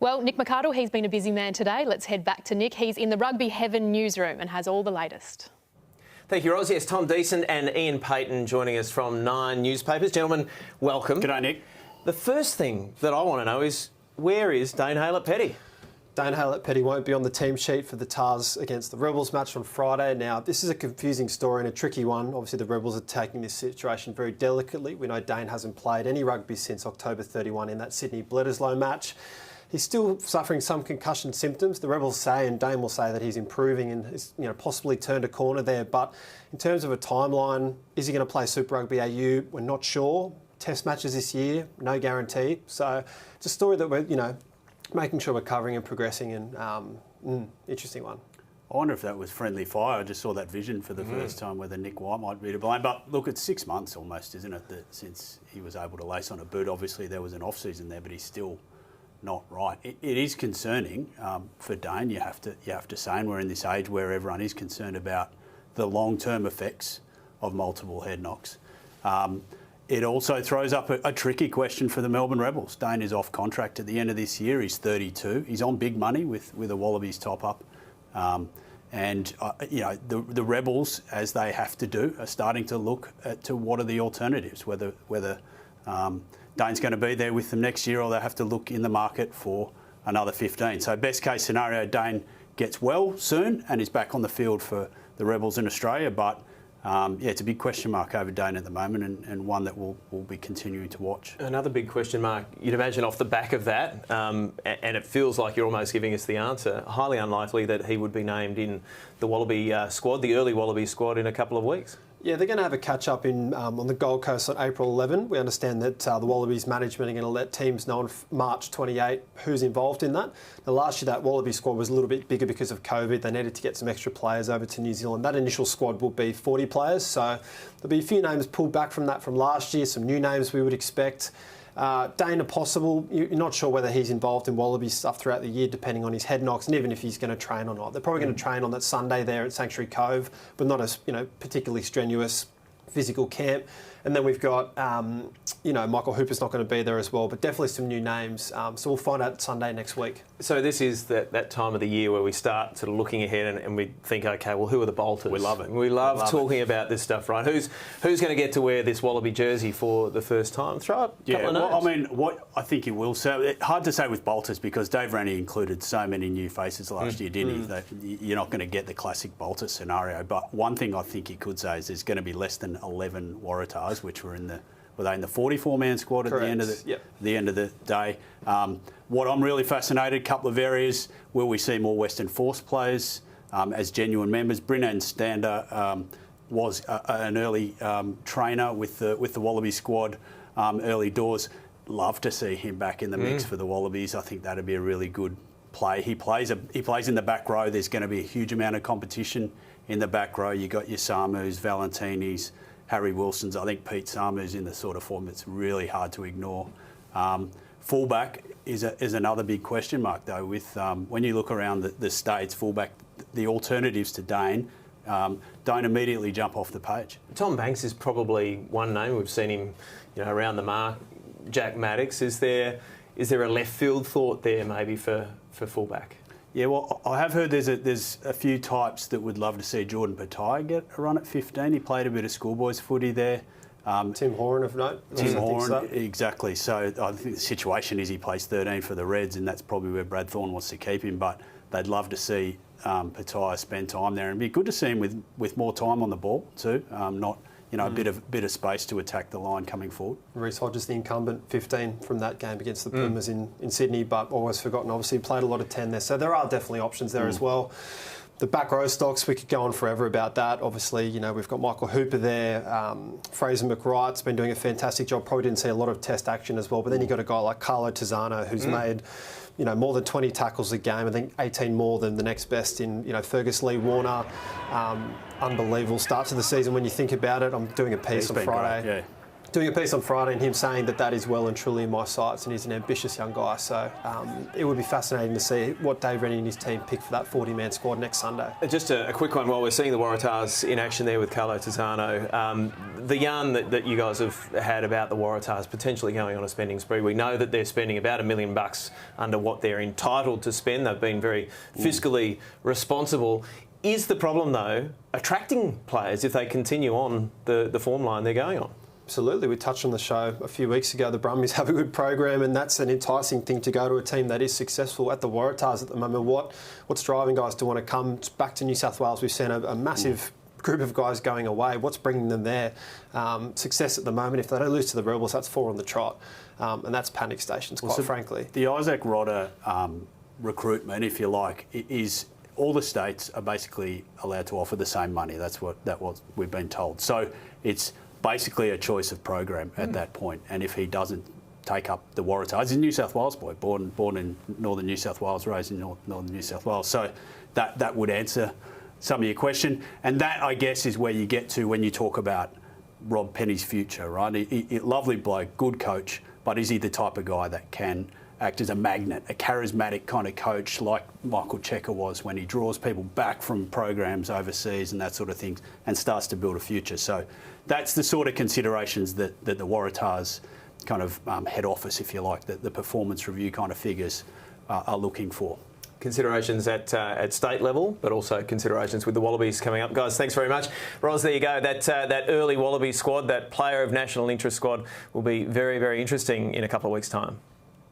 Well, Nick McArdle, he's been a busy man today. Let's head back to Nick. He's in the Rugby Heaven newsroom and has all the latest. Thank you, Ros. Yes, Tom Decent and Ian Payton joining us from Nine Newspapers. Gentlemen, welcome. G'day, Nick. The first thing that I want to know is, where is Dane Haylett-Petty? Dane Haylett-Petty won't be on the team sheet for the Tars against the Rebels match on Friday. Now, this is a confusing story and a tricky one. Obviously, the Rebels are taking this situation very delicately. We know Dane hasn't played any rugby since October 31 in that Sydney Bledisloe match. He's still suffering some concussion symptoms. The Rebels say, and Dane will say, that he's improving and has, possibly turned a corner there. But in terms of a timeline, is he going to play Super Rugby AU? We're not sure. Test matches this year, no guarantee. So it's a story that we're, making sure we're covering and progressing, and interesting one. I wonder if that was friendly fire. I just saw that vision for the first time, whether Nick White might be to blame. But look, it's 6 months almost, isn't it, since he was able to lace on a boot. Obviously, there was an off-season there, but he's still not right. It is concerning for Dane, you have to say, and we're in this age where everyone is concerned about the long-term effects of multiple head knocks. It also throws up a tricky question for the Melbourne Rebels. Dane is off contract at the end of this year. He's 32. He's on big money with a Wallabies top-up. The Rebels, as they have to do, are starting to look to what are the alternatives, whether Dane's going to be there with them next year, or they have to look in the market for another 15. So best case scenario, Dane gets well soon and is back on the field for the Rebels in Australia. But it's a big question mark over Dane at the moment, and one that we'll be continuing to watch. Another big question mark, you'd imagine, off the back of that, and it feels like you're almost giving us the answer, highly unlikely that he would be named in the Wallaby squad, the early Wallaby squad, in a couple of weeks. Yeah, they're going to have a catch-up on the Gold Coast on April 11. We understand that the Wallabies management are going to let teams know on March 28 who's involved in that. Now, last year, that Wallaby squad was a little bit bigger because of COVID. They needed to get some extra players over to New Zealand. That initial squad will be 40 players, so there'll be a few names pulled back from that from last year, some new names we would expect. Dane, possible. You're not sure whether he's involved in Wallaby stuff throughout the year, depending on his head knocks, and even if he's going to train or not. They're probably going to train on that Sunday there at Sanctuary Cove, but not a particularly strenuous physical camp. And then we've got, Michael Hooper's not going to be there as well, but definitely some new names. So we'll find out Sunday next week. So this is that time of the year where we start sort of looking ahead and we think, OK, well, who are the bolters? We love it. We love talking about this stuff, right? Who's going to get to wear this Wallaby jersey for the first time? Throw up a couple of names. What I think he will say, hard to say with bolters because Dave Rennie included so many new faces last year, didn't he? That you're not going to get the classic bolter scenario. But one thing I think he could say is there's going to be less than 11 Waratahs, which were in the 44-man squad at the end of the day. What I'm really fascinated, a couple of areas, will we see more Western Force players as genuine members? Brennan Stander was an early trainer with the Wallaby squad early doors. Love to see him back in the mix for the Wallabies. I think that'd be a really good play. He plays in the back row. There's going to be a huge amount of competition in the back row. You got your Samus, Valentinis, Harry Wilson's. I think Pete Samu's in the sort of form that's really hard to ignore. Fullback is another big question mark, though. With when you look around the states, fullback, the alternatives to Dane don't immediately jump off the page. Tom Banks is probably one name. We've seen him, around the mark. Jack Maddox. Is there a left field thought there maybe for fullback? Yeah, well, I have heard there's a few types that would love to see Jordan Petaia get a run at 15. He played a bit of schoolboys footy there. Tim Horan of note. Tim Horan, exactly. So I think the situation is he plays 13 for the Reds, and that's probably where Brad Thorne wants to keep him. But they'd love to see Petaia spend time there, and it'd be good to see him with more time on the ball too. Not a bit of space to attack the line coming forward. Reece Hodges, the incumbent, 15 from that game against the Pumas in Sydney, but always forgotten. Obviously, played a lot of 10 there, so there are definitely options there as well. The back row stocks, we could go on forever about that. Obviously, we've got Michael Hooper there. Fraser McWright's been doing a fantastic job. Probably didn't see a lot of test action as well, but then you've got a guy like Carlo Tizzano who's made more than 20 tackles a game. I think 18 more than the next best in, Fergus Lee Warner. Unbelievable start to the season when you think about it. I'm doing a piece on Friday. Great, doing a piece on Friday and him saying that is well and truly in my sights, and he's an ambitious young guy. So it would be fascinating to see what Dave Rennie and his team pick for that 40-man squad next Sunday. Just a quick one while we're seeing the Waratahs in action there with Carlo Tizzano. The yarn that you guys have had about the Waratahs potentially going on a spending spree. We know that they're spending about $1 million under what they're entitled to spend. They've been very fiscally responsible. Is the problem, though, attracting players if they continue on the form line they're going on? Absolutely. We touched on the show a few weeks ago. The Brumbies have a good program, and that's an enticing thing to go to a team that is successful. At the Waratahs at the moment, what's driving guys to want to come back to New South Wales? We've seen a massive group of guys going away. What's bringing them there? Success at the moment. If they don't lose to the Rebels, that's 4 on the trot, and that's panic stations, quite frankly. The Isaac Rodda recruitment, if you like, is all the states are basically allowed to offer the same money. That's what we've been told. So it's basically a choice of program at that point. And if he doesn't take up the Waratahs, he's a New South Wales boy, born in northern New South Wales, raised in northern New South Wales. So that would answer some of your question. And that, I guess, is where you get to when you talk about Rob Penny's future, right? Lovely bloke, good coach, but is he the type of guy that can act as a magnet, a charismatic kind of coach like Michael Cheika was, when he draws people back from programs overseas and that sort of thing and starts to build a future? So that's the sort of considerations that the Waratahs kind of head office, if you like, that the performance review kind of figures are looking for. Considerations at state level, but also considerations with the Wallabies coming up. Guys, thanks very much. Roz, there you go. That early Wallaby squad, that player of national interest squad, will be very, very interesting in a couple of weeks' time.